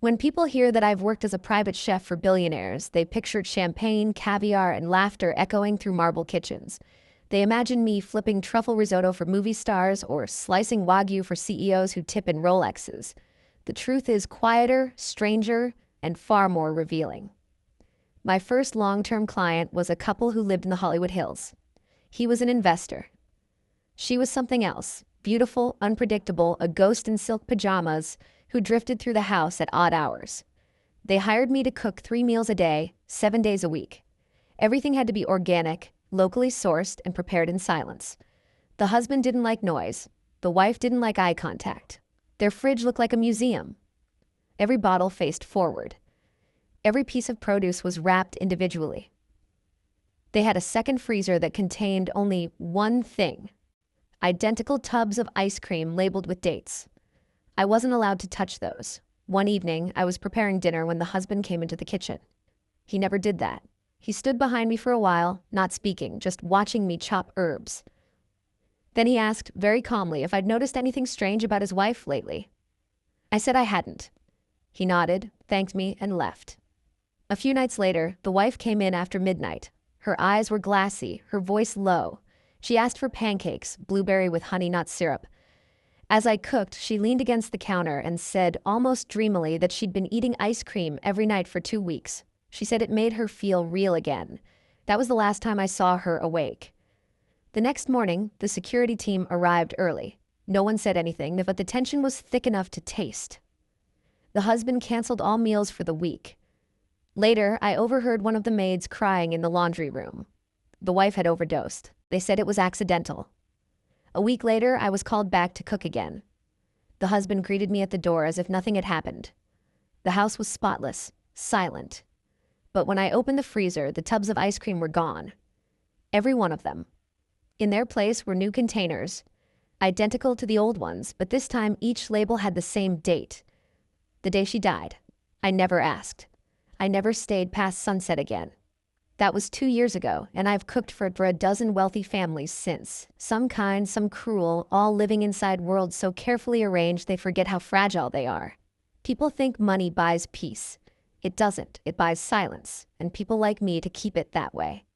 When people hear that I've worked as a private chef for billionaires, they pictured champagne, caviar, and laughter echoing through marble kitchens. They imagine me flipping truffle risotto for movie stars or slicing Wagyu for CEOs who tip in Rolexes. The truth is quieter, stranger, and far more revealing. My first long-term client was a couple who lived in the Hollywood Hills. He was an investor. She was something else, beautiful, unpredictable, a ghost in silk pajamas who drifted through the house at odd hours. They hired me to cook 3 meals a day, 7 days a week. Everything had to be organic, locally sourced, and prepared in silence. The husband didn't like noise. The wife didn't like eye contact. Their fridge looked like a museum. Every bottle faced forward. Every piece of produce was wrapped individually. They had a second freezer that contained only one thing: identical tubs of ice cream labeled with dates. I wasn't allowed to touch those. One evening, I was preparing dinner when the husband came into the kitchen. He never did that. He stood behind me for a while, not speaking, just watching me chop herbs. Then he asked, very calmly, if I'd noticed anything strange about his wife lately. I said I hadn't. He nodded, thanked me, and left. A few nights later, the wife came in after midnight. Her eyes were glassy, her voice low. She asked for pancakes, blueberry with honey nut syrup. As I cooked, she leaned against the counter and said, almost dreamily, that she'd been eating ice cream every night for 2 weeks. She said it made her feel real again. That was the last time I saw her awake. The next morning, the security team arrived early. No one said anything, but the tension was thick enough to taste. The husband canceled all meals for the week. Later, I overheard one of the maids crying in the laundry room. The wife had overdosed. They said it was accidental. A week later, I was called back to cook again. The husband greeted me at the door as if nothing had happened. The house was spotless, silent. But when I opened the freezer, the tubs of ice cream were gone. Every one of them. In their place were new containers, identical to the old ones, but this time each label had the same date. The day she died. I never asked. I never stayed past sunset again. That was 2 years ago, and I've cooked for a dozen wealthy families since. Some kind, some cruel, all living inside worlds so carefully arranged they forget how fragile they are. People think money buys peace. It doesn't. It buys silence, and people like me to keep it that way.